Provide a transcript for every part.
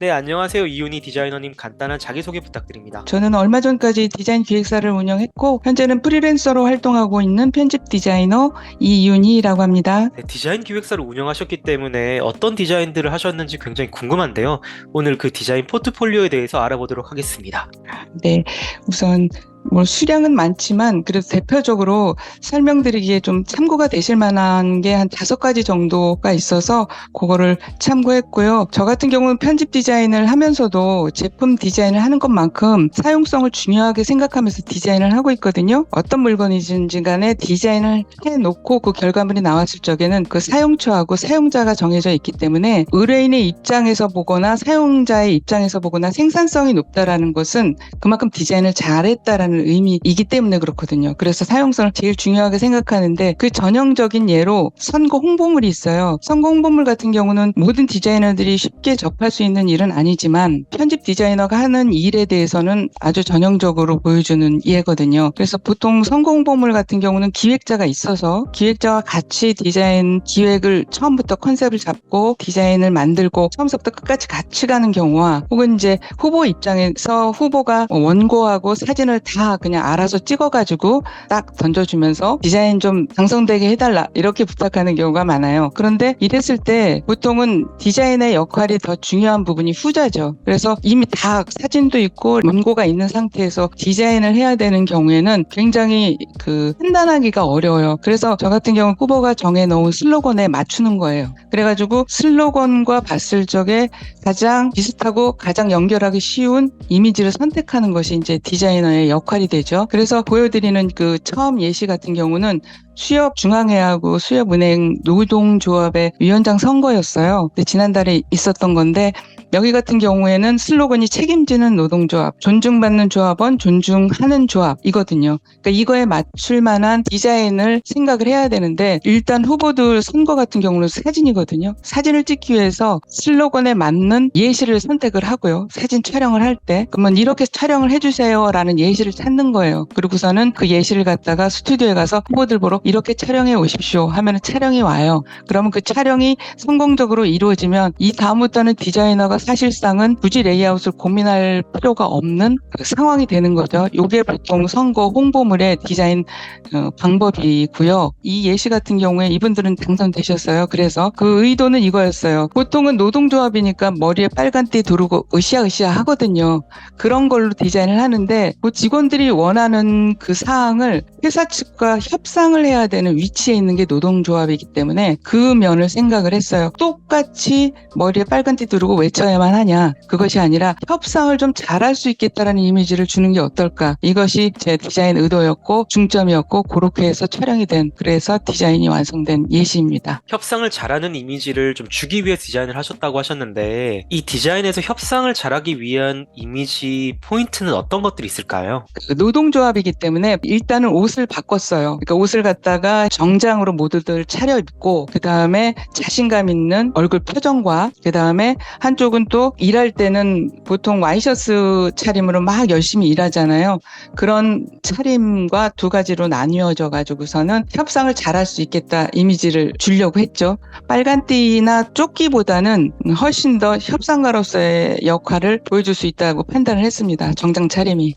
네, 안녕하세요. 이윤희 디자이너님 간단한 자기소개 부탁드립니다. 저는 얼마 전까지 디자인 기획사를 운영했고, 현재는 프리랜서로 활동하고 있는 편집 디자이너 이윤희라고 합니다. 네, 디자인 기획사를 운영하셨기 때문에 어떤 디자인들을 하셨는지 굉장히 궁금한데요. 오늘 그 디자인 포트폴리오에 대해서 알아보도록 하겠습니다. 네, 우선 수량은 많지만 그래도 대표적으로 설명드리기에 좀 참고가 되실 만한 게 한 5가지 정도가 있어서 그거를 참고했고요. 저 같은 경우는 편집 디자인을 하면서도 제품 디자인을 하는 것만큼 사용성을 중요하게 생각하면서 디자인을 하고 있거든요. 어떤 물건이든지 간에 디자인을 해놓고 그 결과물이 나왔을 적에는 그 사용처하고 사용자가 정해져 있기 때문에 의뢰인의 입장에서 보거나 사용자의 입장에서 보거나 생산성이 높다라는 것은 그만큼 디자인을 잘했다라는 의미이기 때문에 그렇거든요. 그래서 사용성을 제일 중요하게 생각하는데 그 전형적인 예로 선거 홍보물이 있어요. 선거 홍보물 같은 경우는 모든 디자이너들이 쉽게 접할 수 있는 일은 아니지만 편집 디자이너가 하는 일에 대해서는 아주 전형적으로 보여주는 예거든요. 그래서 보통 선거 홍보물 같은 경우는 기획자가 있어서 기획자와 같이 디자인 기획을 처음부터 컨셉을 잡고 디자인을 만들고 처음부터 끝까지 같이 가는 경우와 혹은 이제 후보 입장에서 후보가 원고하고 사진을 다 그냥 알아서 찍어가지고 딱 던져주면서 디자인 좀 장성되게 해달라 이렇게 부탁하는 경우가 많아요. 그런데 이랬을 때 보통은 디자인의 역할이 더 중요한 부분이 후자죠. 그래서 이미 다 사진도 있고 원고가 있는 상태에서 디자인을 해야 되는 경우에는 굉장히 판단하기가 어려워요. 그래서 저 같은 경우 후보가 정해놓은 슬로건에 맞추는 거예요. 그래가지고 슬로건과 봤을 적에 가장 비슷하고 가장 연결하기 쉬운 이미지를 선택하는 것이 이제 디자이너의 역할이 되죠. 그래서 보여드리는 그 처음 예시 같은 경우는 수협 중앙회하고 수협은행 노동조합의 위원장 선거였어요. 근데 지난달에 있었던 건데 여기 같은 경우에는 슬로건이 책임지는 노동조합, 존중받는 조합원, 존중하는 조합이거든요. 그러니까 이거에 맞출 만한 디자인을 생각을 해야 되는데 일단 후보들 선거 같은 경우는 사진이거든요. 사진을 찍기 위해서 슬로건에 맞는 예시를 선택을 하고요. 사진 촬영을 할 때 그러면 이렇게 촬영을 해주세요라는 예시를 찾는 거예요. 그리고서는 그 예시를 갖다가 스튜디오에 가서 후보들 보러 이렇게 촬영해 오십시오 하면 촬영이 와요. 그러면 그 촬영이 성공적으로 이루어지면 이 다음부터는 디자이너가 사실상은 굳이 레이아웃을 고민할 필요가 없는 그 상황이 되는 거죠. 이게 보통 선거 홍보물의 디자인 방법이고요. 이 예시 같은 경우에 이분들은 당선되셨어요. 그래서 그 의도는 이거였어요. 보통은 노동조합이니까 머리에 빨간 띠 두르고 으쌰으쌰 하거든요. 그런 걸로 디자인을 하는데 그 직원들이 원하는 그 사항을 회사 측과 협상을 해야 되는 위치에 있는 게 노동조합이기 때문에 그 면을 생각을 했어요. 똑같이 머리에 빨간띠 두르고 외쳐야만 하냐. 그것이 아니라 협상을 좀 잘할 수 있겠다라는 이미지를 주는 게 어떨까. 이것이 제 디자인 의도였고 중점이었고 그렇게 해서 촬영이 된 그래서 디자인이 완성된 예시입니다. 협상을 잘하는 이미지를 좀 주기 위해 디자인을 하셨다고 하셨는데 이 디자인에서 협상을 잘하기 위한 이미지 포인트는 어떤 것들이 있을까요? 노동조합이기 때문에 일단은 옷을 바꿨어요. 그러니까 옷을 갖다가 정장으로 모두들 차려입고 그 다음에 자신감 있는 얼굴 표정과 그 다음에 한쪽은 또 일할 때는 보통 와이셔츠 차림으로 막 열심히 일하잖아요. 그런 차림과 두 가지로 나뉘어져 가지고서는 협상을 잘할 수 있겠다 이미지를 주려고 했죠. 빨간띠나 조끼보다는 훨씬 더 협상가로서의 역할을 보여줄 수 있다고 판단을 했습니다. 정장 차림이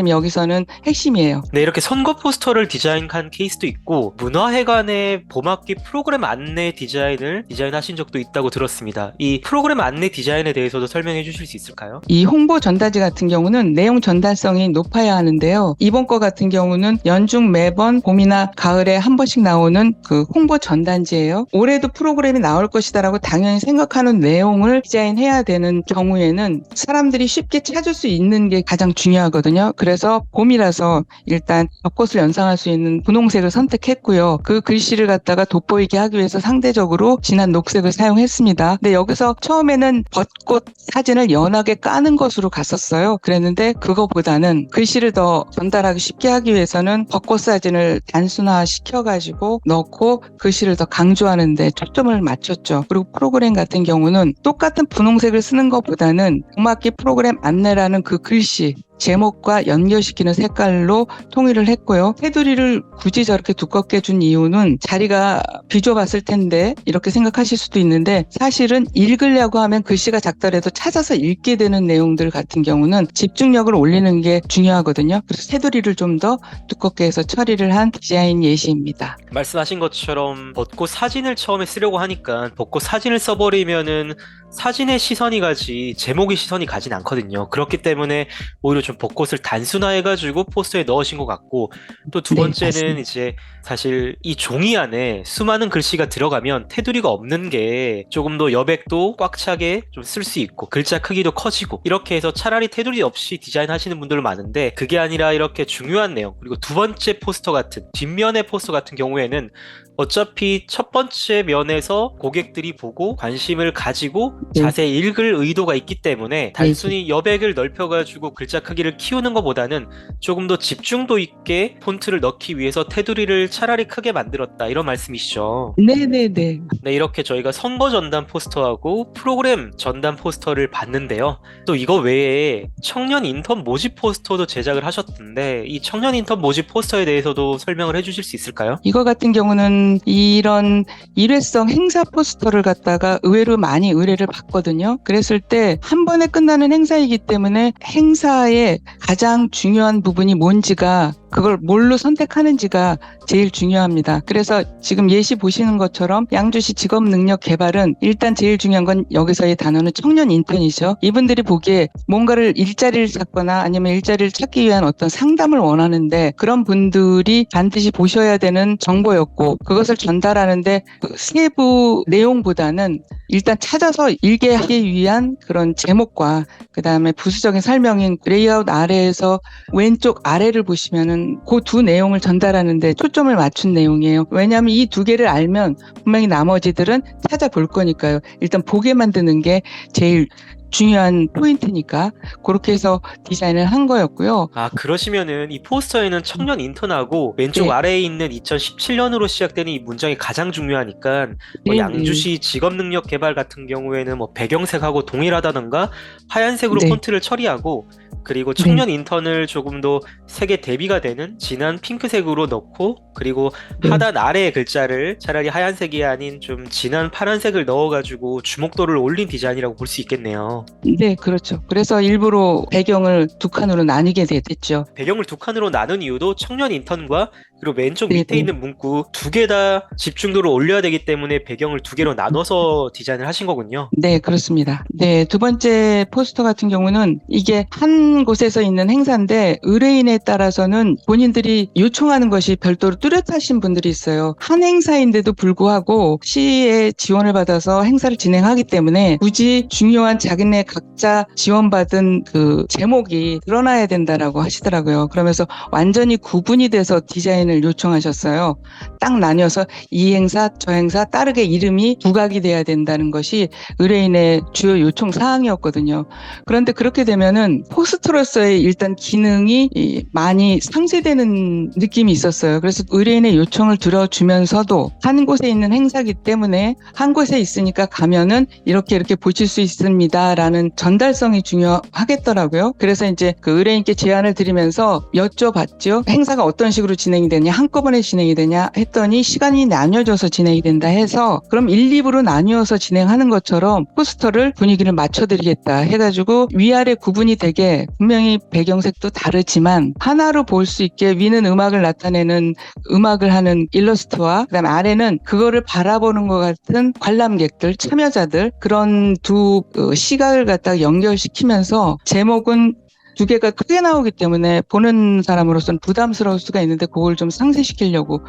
여기서는 핵심이에요. 네, 이렇게 선거 포스터를 디자인한 케이스도 있고 문화회관의 봄학기 프로그램 안내 디자인을 디자인하신 적도 있다고 들었습니다. 이 프로그램 안내 디자인에 대해서도 설명해 주실 수 있을까요? 이 홍보 전단지 같은 경우는 내용 전달성이 높아야 하는데요. 이번 거 같은 경우는 연중 매번 봄이나 가을에 한 번씩 나오는 그 홍보 전단지예요. 올해도 프로그램이 나올 것이다라고 당연히 생각하는 내용을 디자인해야 되는 경우에는 사람들이 쉽게 찾을 수 있는 게 가장 중요하거든요. 그래서 봄이라서 일단 벚꽃을 연상할 수 있는 분홍색을 선택했고요. 그 글씨를 갖다가 돋보이게 하기 위해서 상대적으로 진한 녹색을 사용했습니다. 근데 여기서 처음에는 벚꽃 사진을 연하게 까는 것으로 갔었어요. 그랬는데 그거보다는 글씨를 더 전달하기 쉽게 하기 위해서는 벚꽃 사진을 단순화 시켜가지고 넣고 글씨를 더 강조하는 데 초점을 맞췄죠. 그리고 프로그램 같은 경우는 똑같은 분홍색을 쓰는 것보다는 봄학기 프로그램 안내라는 그 글씨 제목과 연결시키는 색깔로 통일을 했고요. 테두리를 굳이 저렇게 두껍게 준 이유는 자리가 비좁았을 텐데 이렇게 생각하실 수도 있는데, 사실은 읽으려고 하면 글씨가 작더라도 찾아서 읽게 되는 내용들 같은 경우는 집중력을 올리는 게 중요하거든요. 그래서 테두리를 좀 더 두껍게 해서 처리를 한 디자인 예시입니다. 말씀하신 것처럼 벚꽃 사진을 처음에 쓰려고 하니까 벚꽃 사진을 써버리면은 사진의 시선이 가지 제목의 시선이 가진 않거든요. 그렇기 때문에 오히려 좀 벚꽃을 단순화해가지고 포스터에 넣으신 것 같고, 또 두 네, 번째는 맞습니다. 이제 사실 이 종이 안에 수많은 글씨가 들어가면 테두리가 없는 게 조금 더 여백도 꽉 차게 좀 쓸 수 있고 글자 크기도 커지고, 이렇게 해서 차라리 테두리 없이 디자인하시는 분들 많은데, 그게 아니라 이렇게 중요한 내용, 그리고 두 번째 포스터 같은 뒷면의 포스터 같은 경우에는 어차피 첫 번째 면에서 고객들이 보고 관심을 가지고 네. 자세히 읽을 의도가 있기 때문에 네. 단순히 여백을 넓혀가지고 글자 크기를 키우는 것보다는 조금 더 집중도 있게 폰트를 넣기 위해서 테두리를 차라리 크게 만들었다, 이런 말씀이시죠. 네네네. 네, 이렇게 저희가 선거 전단 포스터하고 프로그램 전단 포스터를 봤는데요. 또 이거 외에 청년 인턴 모집 포스터도 제작을 하셨던데, 이 청년 인턴 모집 포스터에 대해서도 설명을 해주실 수 있을까요? 이거 같은 경우는 이런 일회성 행사 포스터를 갖다가 의외로 많이 의뢰를 받거든요. 그랬을 때 한 번에 끝나는 행사이기 때문에 행사의 가장 중요한 부분이 뭔지가, 그걸 뭘로 선택하는지가 제일 중요합니다. 그래서 지금 예시 보시는 것처럼 양주시 직업능력 개발은 일단 제일 중요한 건 여기서의 단어는 청년 인턴이죠. 이분들이 보기에 뭔가를 일자리를 찾거나 아니면 일자리를 찾기 위한 어떤 상담을 원하는데, 그런 분들이 반드시 보셔야 되는 정보였고, 그것을 전달하는데 그 세부 내용보다는 일단 찾아서 읽게 하기 위한 그런 제목과 그 다음에 부수적인 설명인 레이아웃 아래에서 왼쪽 아래를 보시면은 그 두 내용을 전달하는데 초점을 맞춘 내용이에요. 왜냐하면 이 두 개를 알면 분명히 나머지들은 찾아볼 거니까요. 일단 보게 만드는 게 제일 중요한 포인트니까 그렇게 해서 디자인을 한 거였고요. 아, 그러시면은 이 포스터에는 청년 인턴하고 왼쪽 네, 아래에 있는 2017년으로 시작되는 이 문장이 가장 중요하니까, 뭐 네, 네, 양주시 직업능력 개발 같은 경우에는 뭐 배경색하고 동일하다던가 하얀색으로 네, 폰트를 처리하고, 그리고 네, 청년 인턴을 조금 더 색의 대비가 되는 진한 핑크색으로 넣고, 그리고 네. 하단 아래의 글자를 차라리 하얀색이 아닌 좀 진한 파란색을 넣어가지고 주목도를 올린 디자인이라고 볼 수 있겠네요. 네, 그렇죠. 그래서 일부러 배경을 두 칸으로 나뉘게 됐죠. 배경을 두 칸으로 나눈 이유도 청년 인턴과 그리고 왼쪽 네, 밑에 네. 있는 문구 두 개 다 집중도를 올려야 되기 때문에 배경을 두 개로 나눠서 디자인을 하신 거군요. 네, 그렇습니다. 네, 두 번째 포스터 같은 경우는 이게 한 곳에서 있는 행사인데 의뢰인에 따라서는 본인들이 요청하는 것이 별도로 뚜렷하신 분들이 있어요. 한 행사인데도 불구하고 시의 지원을 받아서 행사를 진행하기 때문에 굳이 중요한 자기네 각자 지원받은 그 제목이 드러나야 된다라고 하시더라고요. 그러면서 완전히 구분이 돼서 디자인을 요청하셨어요. 딱 나뉘어서 이 행사, 저 행사 따르게 이름이 부각이 돼야 된다는 것이 의뢰인의 주요 요청 사항이었거든요. 그런데 그렇게 되면은 포스터로서의 일단 기능이 많이 상쇄되는 느낌이 있었어요. 그래서 의뢰인의 요청을 들어주면서도 한 곳에 있는 행사기 때문에 한 곳에 있으니까 가면은 이렇게 보실 수 있습니다라는 전달성이 중요하겠더라고요. 그래서 이제 그 의뢰인께 제안을 드리면서 여쭤봤죠. 행사가 어떤 식으로 진행이 되냐, 한꺼번에 진행이 되냐 했더니 시간이 나뉘어져서 진행이 된다 해서 그럼 1, 2부로 나뉘어서 진행하는 것처럼 포스터를 분위기를 맞춰드리겠다 해가지고 위아래 구분이 되게, 분명히 배경색도 다르지만 하나로 볼 수 있게 위는 음악을 나타내는 음악을 하는 일러스트와 그다음에 아래는 그거를 바라보는 것 같은 관람객들, 참여자들, 그런 두 시각을 갖다가 연결시키면서 제목은 두 개가 크게 나오기 때문에 보는 사람으로서는 부담스러울 수가 있는데 그걸 좀 상쇄시키려고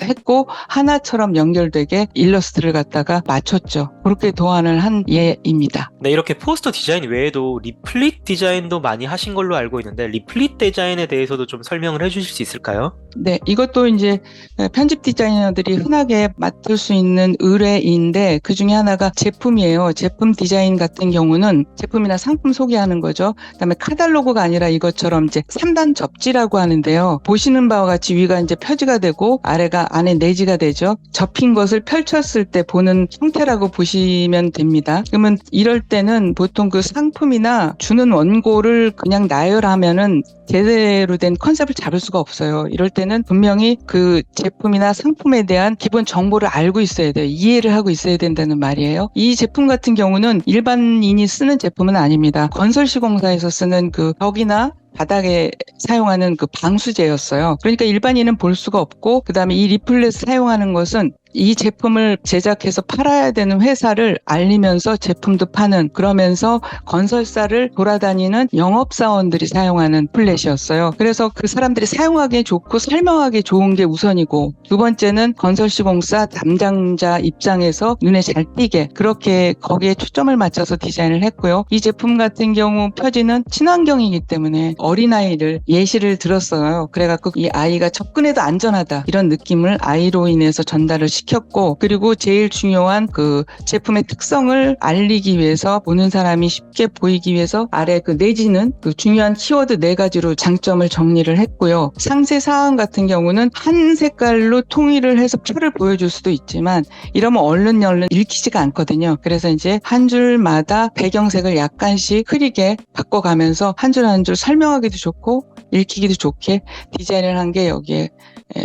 했고 하나처럼 연결되게 일러스트를 갖다가 맞췄죠. 그렇게 도안을 한 예입니다. 네, 이렇게 포스터 디자인 외에도 리플릿 디자인도 많이 하신 걸로 알고 있는데, 리플릿 디자인에 대해서도 좀 설명을 해주실 수 있을까요? 네, 이것도 이제 편집 디자이너들이 흔하게 맡을 수 있는 의뢰인데 그 중에 하나가 제품이에요. 제품 디자인 같은 경우는 제품이나 상품 소개하는 거죠. 그다음에 카탈로그 카탈로그가 아니라 이것처럼 이제 3단 접지라고 하는데요. 보시는 바와 같이 위가 이제 표지가 되고 아래가 안에 내지가 되죠. 접힌 것을 펼쳤을 때 보는 형태라고 보시면 됩니다. 그러면 이럴 때는 보통 그 상품이나 주는 원고를 그냥 나열하면은 제대로 된 컨셉을 잡을 수가 없어요. 이럴 때는 분명히 그 제품이나 상품에 대한 기본 정보를 알고 있어야 돼요. 이해를 하고 있어야 된다는 말이에요. 이 제품 같은 경우는 일반인이 쓰는 제품은 아닙니다. 건설시공사에서 쓰는 그 벽이나 바닥에 사용하는 그 방수제였어요. 그러니까 일반인은 볼 수가 없고, 그 다음에 이 리플렛 사용하는 것은 이 제품을 제작해서 팔아야 되는 회사를 알리면서 제품도 파는, 그러면서 건설사를 돌아다니는 영업사원들이 사용하는 플랫이었어요. 그래서 그 사람들이 사용하기 좋고 설명하기 좋은 게 우선이고, 두 번째는 건설시공사 담당자 입장에서 눈에 잘 띄게 그렇게 거기에 초점을 맞춰서 디자인을 했고요. 이 제품 같은 경우 표지는 친환경이기 때문에 어린아이를 예시를 들었어요. 그래갖고 이 아이가 접근해도 안전하다 이런 느낌을 아이로 인해서 전달을 시켰고, 그리고 제일 중요한 그 제품의 특성을 알리기 위해서 보는 사람이 쉽게 보이기 위해서 아래 그 내지는 그 중요한 키워드 4가지로 장점을 정리를 했고요. 상세 사항 같은 경우는 한 색깔로 통일을 해서 표를 보여줄 수도 있지만 이러면 얼른 읽히지가 않거든요. 그래서 이제 한 줄마다 배경색을 약간씩 흐리게 바꿔가면서 한 줄 한 줄 설명하기도 좋고 읽히기도 좋게 디자인을 한 게 여기에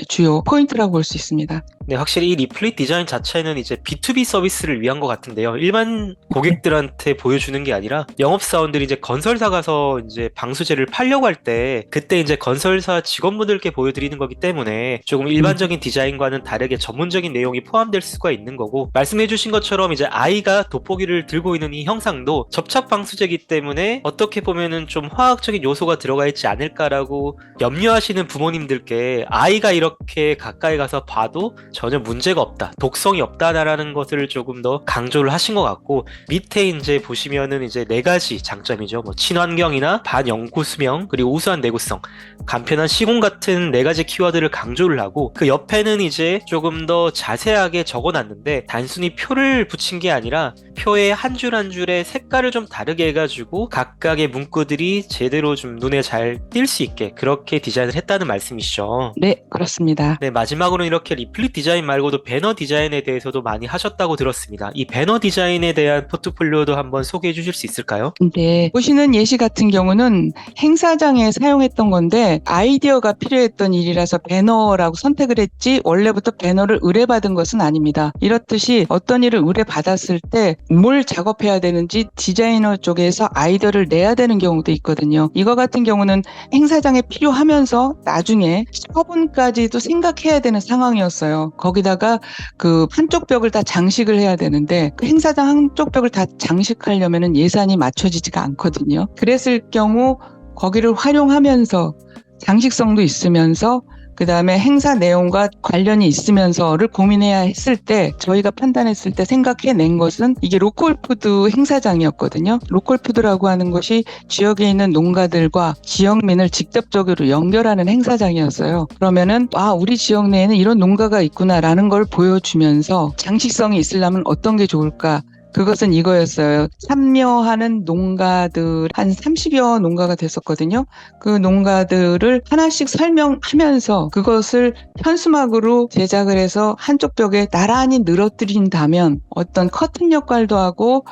주요 포인트라고 볼 수 있습니다. 네, 확실히 이 리플릿 디자인 자체는 이제 B2B 서비스를 위한 것 같은데요. 일반 고객들한테 보여주는 게 아니라 영업사원들이 이제 건설사 가서 이제 방수제를 팔려고 할 때 그때 이제 건설사 직원분들께 보여드리는 거기 때문에 조금 일반적인 디자인과는 다르게 전문적인 내용이 포함될 수가 있는 거고, 말씀해주신 것처럼 이제 아이가 돋보기를 들고 있는 이 형상도 접착 방수제이기 때문에 어떻게 보면은 좀 화학적인 요소가 들어가 있지 않을까라고 염려하시는 부모님들께 아이가 이렇게 가까이 가서 봐도 전혀 문제가 없다, 독성이 없다라는 것을 조금 더 강조를 하신 것 같고, 밑에 이제 보시면은 이제 4가지 장점이죠. 뭐 친환경이나 반영구 수명, 그리고 우수한 내구성, 간편한 시공 같은 4가지 키워드를 강조를 하고, 그 옆에는 이제 조금 더 자세하게 적어놨는데 단순히 표를 붙인 게 아니라 표의 한 줄 한 줄의 색깔을 좀 다르게 해가지고 각각의 문구들이 제대로 좀 눈에 잘 띌 수 있게 그렇게 디자인을 했다는 말씀이시죠. 네, 그렇습니다. 네, 마지막으로는 이렇게 리플릿 디자인 말고도 배너 디자인에 대해서도 많이 하셨다고 들었습니다. 이 배너 디자인에 대한 포트폴리오도 한번 소개해 주실 수 있을까요? 네, 보시는 예시 같은 경우는 행사장에 사용했던 건데 아이디어가 필요했던 일이라서 배너라고 선택을 했지 원래부터 배너를 의뢰받은 것은 아닙니다. 이렇듯이 어떤 일을 의뢰받았을 때 뭘 작업해야 되는지 디자이너 쪽에서 아이디어를 내야 되는 경우도 있거든요. 이거 같은 경우는 행사장에 필요하면서 나중에 처분까지도 생각해야 되는 상황이었어요. 거기다가 그 한쪽 벽을 다 장식을 해야 되는데 그 행사장 한쪽 벽을 다 장식하려면 예산이 맞춰지지가 않거든요. 그랬을 경우 거기를 활용하면서 장식성도 있으면서 그 다음에 행사 내용과 관련이 있으면서를 고민해야 했을 때 저희가 판단했을 때 생각해낸 것은 이게 로컬푸드 행사장이었거든요. 로컬푸드라고 하는 것이 지역에 있는 농가들과 지역민을 직접적으로 연결하는 행사장이었어요. 그러면은 우리 지역 내에는 이런 농가가 있구나라는 걸 보여주면서 장식성이 있으려면 어떤 게 좋을까? 그것은 이거였어요. 참여하는 농가들 한 30여 농가가 됐었거든요. 그 농가들을 하나씩 설명하면서 그것을 현수막으로 제작을 해서 한쪽 벽에 나란히 늘어뜨린다면 어떤 커튼 역할도 하고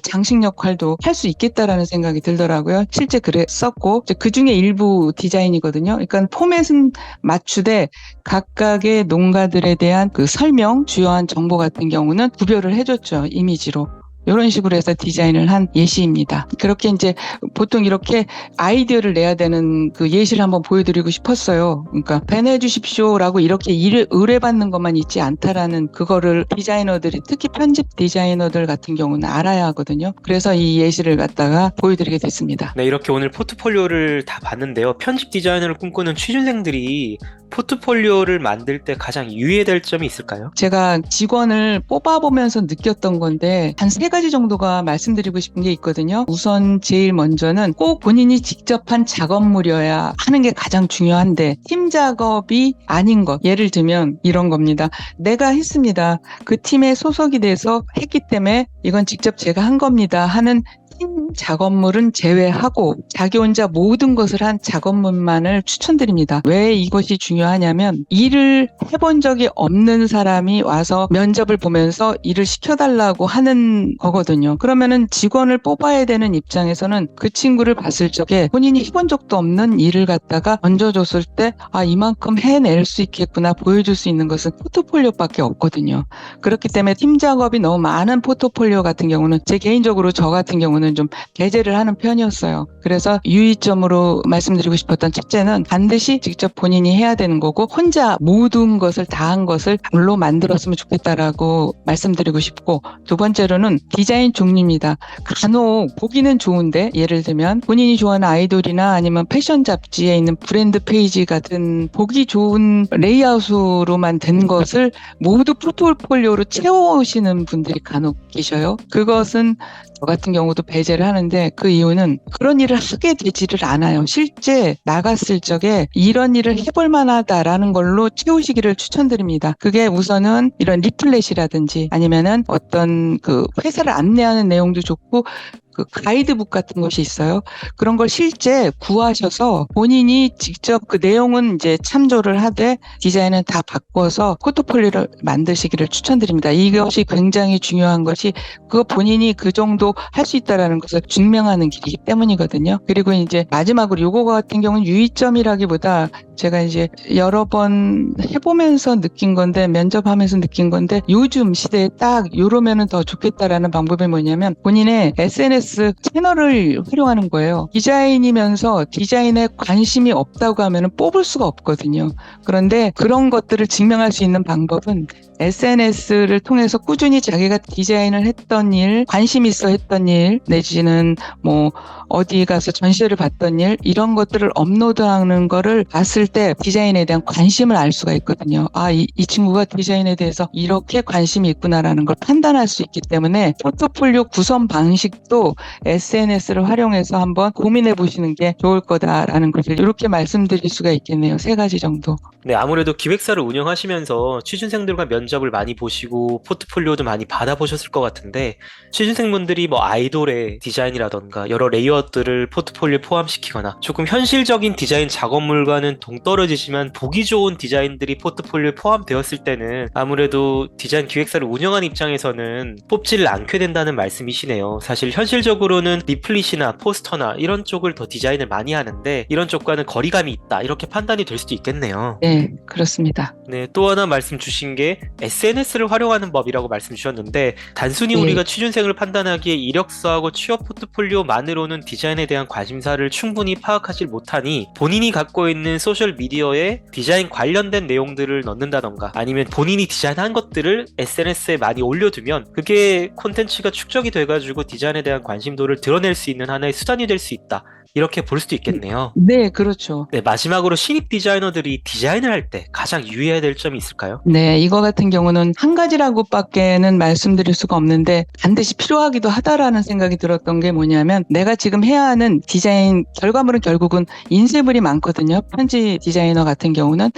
장식 역할도 할 수 있겠다라는 생각이 들더라고요. 실제 그랬었고 그 중에 일부 디자인이거든요. 그러니까 포맷은 맞추되 각각의 농가들에 대한 그 설명, 주요한 정보 같은 경우는 구별을 해줬죠. 이미지로. 이런 식으로 해서 디자인을 한 예시입니다. 그렇게 이제 보통 이렇게 아이디어를 내야 되는 그 예시를 한번 보여드리고 싶었어요. 그러니까 배너해 주십시오라고 이렇게 일을 의뢰받는 것만 있지 않다라는 그거를 디자이너들이, 특히 편집 디자이너들 같은 경우는 알아야 하거든요. 그래서 이 예시를 갖다가 보여드리게 됐습니다. 네, 이렇게 오늘 포트폴리오를 다 봤는데요. 편집 디자이너를 꿈꾸는 취준생들이 포트폴리오를 만들 때 가장 유의해야 될 점이 있을까요? 제가 직원을 뽑아보면서 느꼈던 건데 한 3가지 정도가 말씀드리고 싶은 게 있거든요. 우선 제일 먼저는 꼭 본인이 직접 한 작업물이어야 하는 게 가장 중요한데 팀 작업이 아닌 것. 예를 들면 이런 겁니다. 내가 했습니다. 그 팀에 소속이 돼서 했기 때문에 이건 직접 제가 한 겁니다 하는 팀 큰 작업물은 제외하고 자기 혼자 모든 것을 한 작업물만을 추천드립니다. 왜 이것이 중요하냐면 일을 해본 적이 없는 사람이 와서 면접을 보면서 일을 시켜달라고 하는 거거든요. 그러면은 직원을 뽑아야 되는 입장에서는 그 친구를 봤을 적에 본인이 해본 적도 없는 일을 갖다가 얹어줬을 때 이만큼 해낼 수 있겠구나 보여줄 수 있는 것은 포트폴리오밖에 없거든요. 그렇기 때문에 팀 작업이 너무 많은 포트폴리오 같은 경우는 제 개인적으로 저 같은 경우는 좀 배제를 하는 편이었어요. 그래서 유의점으로 말씀드리고 싶었던 첫째는 반드시 직접 본인이 해야 되는 거고 혼자 모든 것을 다 한 것을 물로 만들었으면 좋겠다라고 말씀드리고 싶고, 두 번째로는 디자인 종류입니다. 간혹 보기는 좋은데 예를 들면 본인이 좋아하는 아이돌이나 아니면 패션 잡지에 있는 브랜드 페이지 같은 보기 좋은 레이아웃으로만 된 것을 모두 포트폴리오로 채워오시는 분들이 간혹 계셔요. 그것은 저 같은 경우도 배제를 하는데 그 이유는 그런 일을 하게 되지를 않아요. 실제 나갔을 적에 이런 일을 해볼 만하다라는 걸로 채우시기를 추천드립니다. 그게 우선은 이런 리플렛이라든지 아니면은 어떤 그 회사를 안내하는 내용도 좋고 그 가이드북 같은 것이 있어요. 그런 걸 실제 구하셔서 본인이 직접 그 내용은 이제 참조를 하되 디자인은 다 바꿔서 포트폴리오를 만드시기를 추천드립니다. 이것이 굉장히 중요한 것이 그 본인이 그 정도 할 수 있다라는 것을 증명하는 길이기 때문이거든요. 그리고 이제 마지막으로 요거 같은 경우는 유의점이라기보다 제가 이제 여러 번 해보면서 느낀 건데 면접하면서 느낀 건데 요즘 시대에 딱 요러면은 더 좋겠다라는 방법이 뭐냐면 본인의 SNS 채널을 활용하는 거예요. 디자인이면서 디자인에 관심이 없다고 하면은 뽑을 수가 없거든요. 그런데 그런 것들을 증명할 수 있는 방법은 SNS를 통해서 꾸준히 자기가 디자인을 했던 일, 관심 있어 했던 일, 내지는 뭐 어디 가서 전시회를 봤던 일, 이런 것들을 업로드하는 거를 봤을 때 디자인에 대한 관심을 알 수가 있거든요. 이 친구가 디자인에 대해서 이렇게 관심이 있구나라는 걸 판단할 수 있기 때문에 포트폴리오 구성 방식도 SNS를 활용해서 한번 고민해 보시는 게 좋을 거다라는 것을 이렇게 말씀드릴 수가 있겠네요. 3가지 정도. 네, 아무래도 기획사를 운영하시면서 취준생들과 면접을 많이 보시고 포트폴리오도 많이 받아보셨을 것 같은데, 취준생분들이 뭐 아이돌의 디자인이라던가 여러 레이어드를 포트폴리오에 포함시키거나 조금 현실적인 디자인 작업물과는 동떨어지지만 보기 좋은 디자인들이 포트폴리오에 포함되었을 때는 아무래도 디자인 기획사를 운영하는 입장에서는 뽑지를 않게 된다는 말씀이시네요. 사실 현실적으로는 리플릿이나 포스터나 이런 쪽을 더 디자인을 많이 하는데 이런 쪽과는 거리감이 있다, 이렇게 판단이 될 수도 있겠네요. 네, 그렇습니다. 네, 또 하나 말씀 주신 게 SNS를 활용하는 법이라고 말씀 주셨는데, 단순히 네. 우리가 취준생을 판단하기에 이력서하고 취업 포트폴리오만으로는 디자인에 대한 관심사를 충분히 파악하지 못하니 본인이 갖고 있는 소셜 미디어에 디자인 관련된 내용들을 넣는다던가 아니면 본인이 디자인한 것들을 SNS에 많이 올려두면 그게 콘텐츠가 축적이 돼가지고 디자인에 대한 관심도를 드러낼 수 있는 하나의 수단이 될 수 있다, 이렇게 볼 수도 있겠네요. 네, 그렇죠. 네, 마지막으로 신입 디자이너들이 디자인을 할 때 가장 유의해야 될 점이 있을까요? 네, 이거 같은 경우는 한 가지라고밖에는 말씀드릴 수가 없는데 반드시 필요하기도 하다라는 생각이 들었던 게 뭐냐면, 내가 지금 해야 하는 디자인 결과물은 결국은 인쇄물이 많거든요. 편지 디자이너 같은 경우는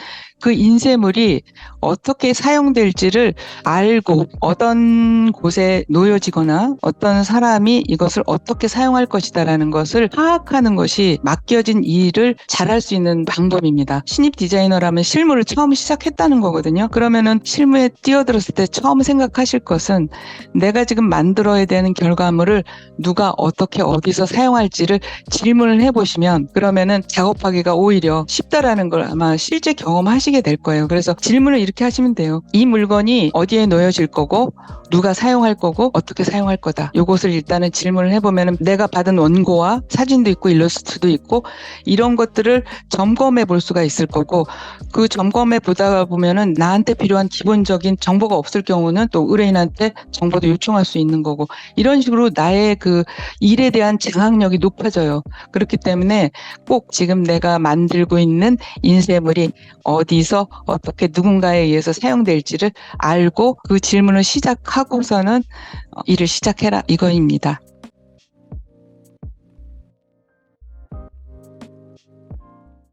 그 인쇄물이 어떻게 사용될지를 알고 어떤 곳에 놓여지거나 어떤 사람이 이것을 어떻게 사용할 것이다라는 것을 파악하는 것이 맡겨진 일을 잘할 수 있는 방법입니다. 신입 디자이너라면 실무를 처음 시작했다는 거거든요. 그러면은 실무에 뛰어들었을 때 처음 생각하실 것은 내가 지금 만들어야 되는 결과물을 누가 어떻게 어디서 사용할지를 질문을 해보시면 그러면은 작업하기가 오히려 쉽다라는 걸 아마 실제 경험하시게 될 거예요. 그래서 질문을 이렇게 하시면 돼요. 이 물건이 어디에 놓여질 거고 누가 사용할 거고 어떻게 사용할 거다. 요것을 일단은 질문을 해보면 내가 받은 원고와 사진도 있고 일러스트도 있고 이런 것들을 점검해 볼 수가 있을 거고, 그 점검해 보다 보면은 나한테 필요한 기본적인 정보가 없을 경우는 또 의뢰인한테 정보도 요청할 수 있는 거고, 이런 식으로 나의 그 일에 대한 장악력이 높아져요. 그렇기 때문에 꼭 지금 내가 만들고 있는 인쇄물이 어디서 어떻게 누군가에 의해서 사용될지를 알고 그 질문을 시작하고서는 일을 시작해라, 이거입니다.